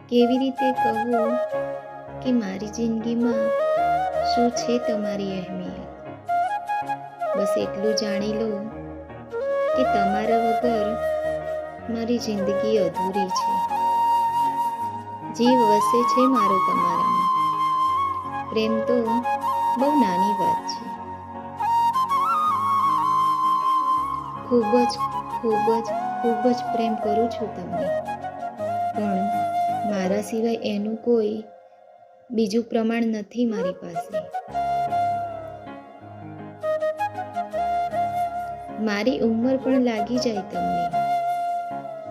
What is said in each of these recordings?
કેવી રીતે કહું કે મારી જિંદગીમાં શું છે તમારી અહેમિયત? બસ એટલું જાણી લો કે તમારા વગર મારી જિંદગી અધૂરી છે. જીવ વસે છે મારો તમારામાં. પ્રેમ તો બહુ નાની વાત છે. ખૂબ જ ખૂબ જ ખૂબ જ પ્રેમ કરું છું તમને, પણ મારા સિવાય એનું કોઈ બીજું પ્રમાણ નથી મારી પાસે. મારી ઉંમર પણ લાગી જાય તમને,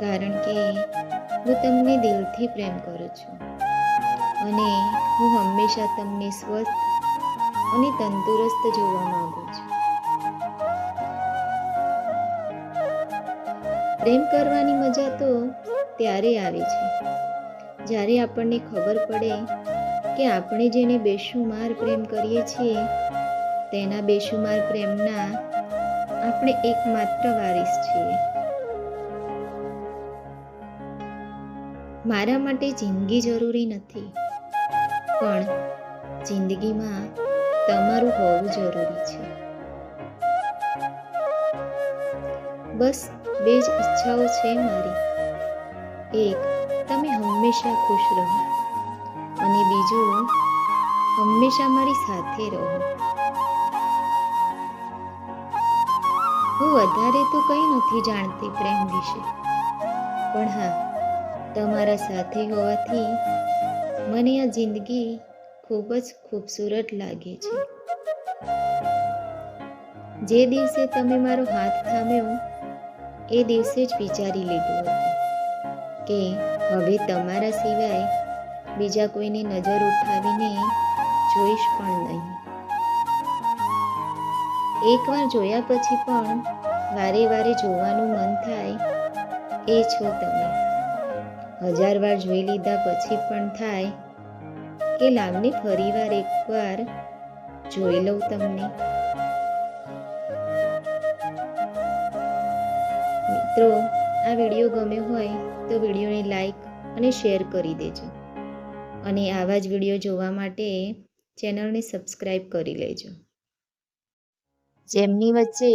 કારણ કે હું તમને દિલથી પ્રેમ કરું છું અને હું હંમેશા તમને સ્વસ્થ અને તંદુરસ્ત જોવા માંગુ છું. પ્રેમ કરવાની મજા તો ત્યારે આવે છે જ્યારે આપણને ખબર પડે કે આપણે જેને બેશુમાર પ્રેમ કરીએ છીએ તેના બેશુમાર પ્રેમના આપણે એકમાત્ર વારિસ છીએ. મારા માટે જિંદગી જરૂરી નથી, પણ જિંદગીમાં તમારું હોવું જરૂરી છે. બસ બે જ ઈચ્છાઓ છે મારી. એક, તમે હંમેશા ખુશ રહો, અને બીજું, હંમેશા મારી સાથે રહો. હું વધારે તો કંઈ નથી જાણતી પ્રેમ વિશે, પણ હા, તમારા સાથે હોવાથી મને આ જિંદગી ખૂબ જ ખૂબસૂરત લાગે છે. જે દિવસે તમે મારો હાથ થામ્યો એ દિવસે જ વિચારી લીધું હતું કે હવે તમારા સિવાય બીજા કોઈની નજર ઉઠાવીને જોઈશ પણ નહીં. એકવાર જોયા પછી પણ વારે વારે જોવાનું મન થાય એ છો તમે. 1000 વાર જોઈ લીધા પછી પણ થાય કે લાવને ફરીવાર એકવાર જોઈ લઉં તમને. મિત્રો, આ વિડીયો ગમ્યો હોય તો વિડીયોને લાઈક અને શેર કરી દેજો, અને આવા જ વિડીયો જોવા માટે ચેનલને સબસ્ક્રાઈબ કરી લેજો. જેમની વચ્ચે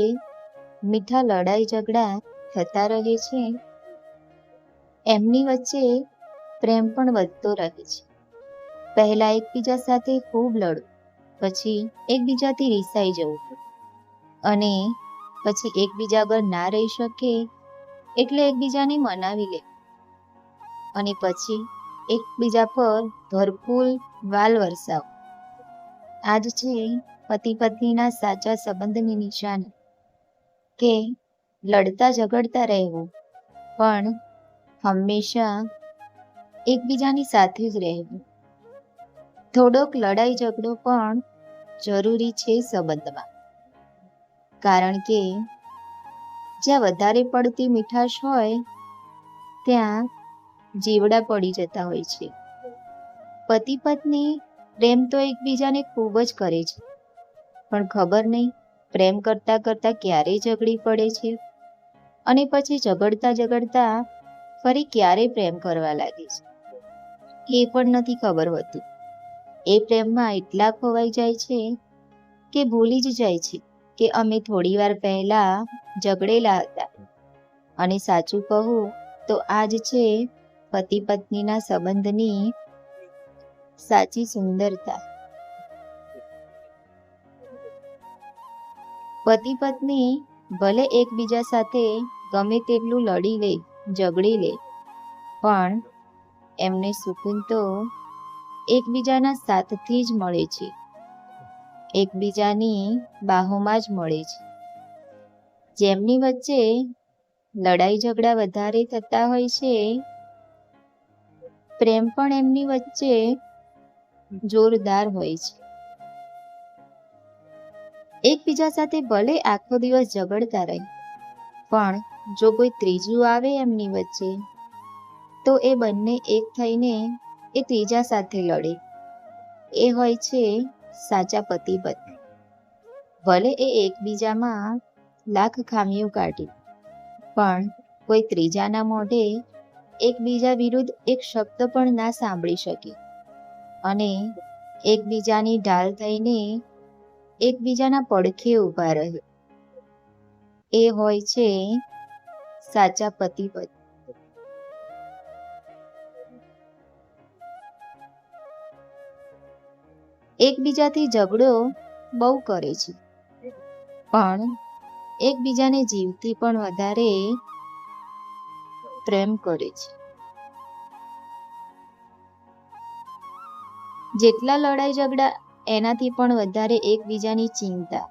મીઠા લડાઈ ઝઘડા થતા રહે છે, એમની વચ્ચે પ્રેમ પણ વધતો રહે છે. પહેલા એકબીજા સાથે ખૂબ લડો, પછી એકબીજાથી રિસાઈ જવું, અને પછી એકબીજા પર ના રહી શકે એટલે એકબીજાને મનાવી લે, અને પછી એકબીજા પર ભરપૂર વાલ વરસાવ. આજ છે પતિ પત્નીના સાચા સંબંધની નિશાની, કે લડતા ઝઘડતા રહેવું, પણ હંમેશા એકબીજાની સાથે જ રહેવું. થોડોક લડાઈ ઝઘડો પણ જરૂરી છે સંબંધમાં, કારણ કે જ્યાં વધારે પડતી મીઠાશ હોય ત્યાં જીવડા પડી જતા હોય છે. પતિ પત્ની પ્રેમ તો એકબીજાને ખૂબ જ કરે છે, પણ ખબર નહીં પ્રેમ કરતા કરતા ક્યારે ઝઘડી પડે છે, અને પછી ઝઘડતા ઝઘડતા ફરી ક્યારે પ્રેમ કરવા લાગે છે એ પણ નથી ખબર હોતું. એ પ્રેમમાં એટલા ખોવાઈ જાય છે કે ભૂલી જ જાય છે કે અમે થોડી વાર પહેલા ઝઘડેલા હતા. અને સાચું કહું તો આ જ છે પતિ પત્નીના સંબંધની સાચી સુંદરતા. પતિ પત્ની ભલે એકબીજા સાથે ગમે તેટલું લડી લે, ઝઘડી લે, પણ એમને સુકૂન તો એકબીજાના સાથથી જ મળે છે, એકબીજાની બાહોમાં જ મળે છે. જેમની વચ્ચે લડાઈ ઝઘડા વધારે થતા હોય છે, પ્રેમ પણ એમની વચ્ચે જોરદાર હોય છે. એકબીજા સાથે ભલે આખો દિવસ ઝઘડતા રહે, પણ જો કોઈ ત્રીજું આવે એમની વચ્ચે તો એ બંને એક થઈને એ ત્રીજા સાથે લડે. એ હોય છે સાચા પતિ પત્ની. ભલે એ એકબીજામાં લાખ ખામીઓ કાઢે, પણ કોઈ ત્રીજાના મોઢે એકબીજા વિરુદ્ધ એક શબ્દ પણ ના સાંભળી શકે અને એકબીજાની ઢાલ થઈને એકબીજાના પડખે ઊભા રહે. એ હોય છે સાચા પતિ પત્ની. એકબીજાથી ઝઘડો બહુ કરે છે, પણ એકબીજાને જીવથી પણ વધારે પ્રેમ કરે છે. જેટલા લડાઈ ઝઘડા એનાથી પણ વધારે એકબીજાની ચિંતા,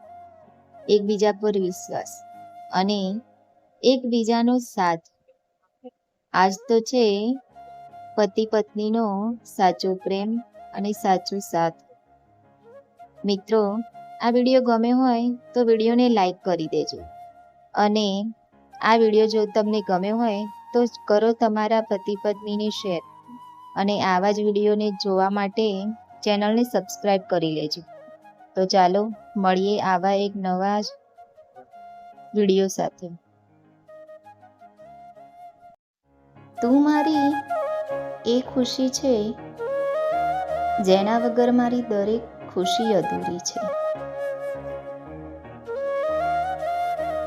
એકબીજા પર વિશ્વાસ અને એકબીજાનો સાથ. આજ તો છે પતિ પત્નીનો સાચો પ્રેમ અને સાચો સાથ. મિત્રો, આ વિડીયો ગમે હોય તો વિડીયોને લાઈક કરી દેજો અને આ વિડીયો જો તમને ગમે હોય તો કરો તમારા પતિ પત્નીને શેર અને આવા જ વિડીયોને જોવા માટે ચેનલને સબસ્ક્રાઈબ કરી લેજો. તો ચાલો મળીએ આવા એક નવા જ વિડીયો સાથે. તું મારી એ ખુશી છે જેના વગર મારી દરેક ખુશી અધૂરી છે.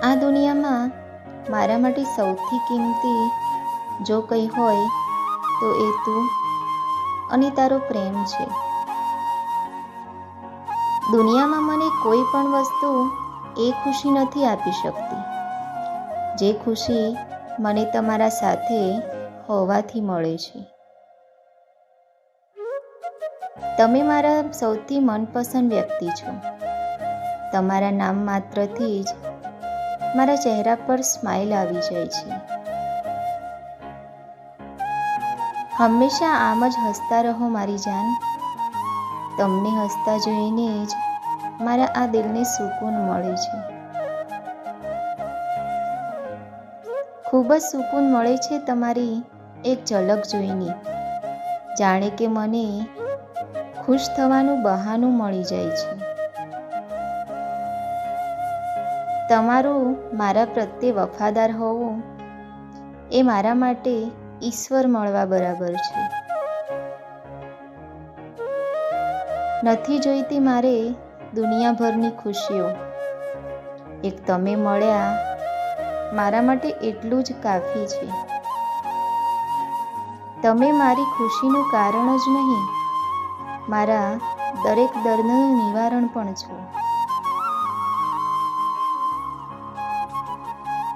આ દુનિયામાં મારા માટે સૌથી કિંમતી જો કંઈ હોય તો એ તું અને તારો પ્રેમ છે. દુનિયામાં મને કોઈ પણ વસ્તુ એ ખુશી નથી આપી શકતી જે ખુશી મને તમારા સાથે હોવાથી મળે છે. તમે મારા સૌથી મનપસંદ વ્યક્તિ છો. તમારા નામ માત્રથી જ મારા ચહેરા પર સ્માઇલ આવી જાય છે. હંમેશા આમ જ હસતા રહો મારી જાન. તમને હસતા જોઈને જ મારા આ દિલને સુકૂન મળે છે. ખૂબ જ સુકૂન મળે છે તમારી એક ઝલક જોઈને. જાણે કે મને ખુશ થવાનું બહાનું મળી જાય છે. તમારું મારા પ્રત્યે વફાદાર હોવું એ મારા માટે ઈશ્વર મળવા બરાબર છે. નથી જોઈતી મારે દુનિયાભરની ખુશીઓ. એક તમે મળ્યા મારા માટે એટલું જ કાફી છે. તમે મારી ખુશીનું કારણ જ નહીં, મારા દરેક દર્દનું નિવારણ પણ છો.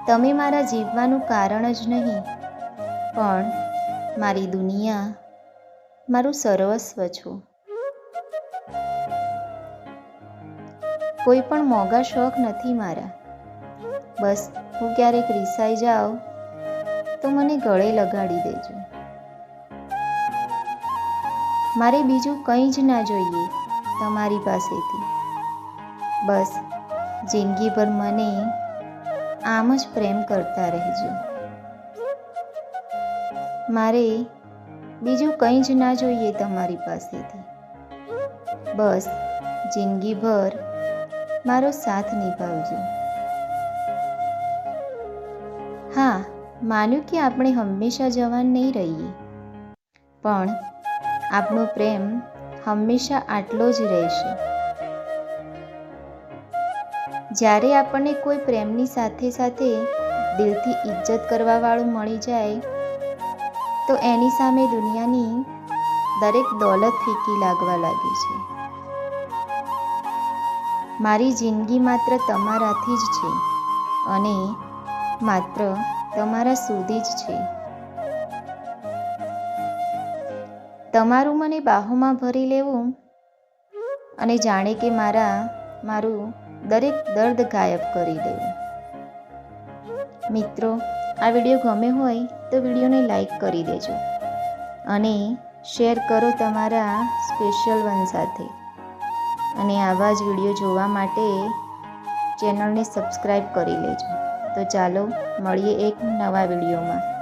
તમે મારા જીવવાનું કારણ જ નહીં, પણ મારી દુનિયા, મારું સર્વસ્વ છો. કોઈ પણ મોંઘા શોખ નથી મારા. બસ હું ક્યારેક રિસાઈ જાઉં તો મને ગળે લગાડી દેજો. મારે બીજું કંઈ જ ના જોઈએ તમારી પાસેથી. બસ જિંદગીભર મને આમ જ પ્રેમ કરતા રહેજો. મારે બીજું કંઈ જ ના જોઈએ તમારી પાસેથી. બસ જિંદગીભર મારો સાથ નિભાવજો. હા, માન્યું કે આપણે હંમેશા જવાન નહીં રહીએ, પણ આપણો પ્રેમ હંમેશા આટલો જ રહેશે. જ્યારે આપણને કોઈ પ્રેમની સાથે સાથે દિલથી ઇજ્જત કરવાવાળું મળી જાય તો એની સામે દુનિયાની દરેક દોલત ફીકી લાગવા લાગે છે. મારી જિંદગી માત્ર તમારાથી જ છે અને માત્ર તમારા સુધી જ છે. તમારું મને બાહોમાં ભરી લેવું અને જાણે કે મારું દરેક દર્દ ગાયબ કરી દેવું. મિત્રો, આ વિડીયો ગમે હોય તો વિડીયોને લાઈક કરી દેજો અને શેર કરો તમારા સ્પેશિયલ વન સાથે. અને આવા જ વિડીયો જોવા માટે ચેનલને સબસ્ક્રાઈબ કરી લેજો. તો ચાલો મળીએ એક નવા વિડીયોમાં.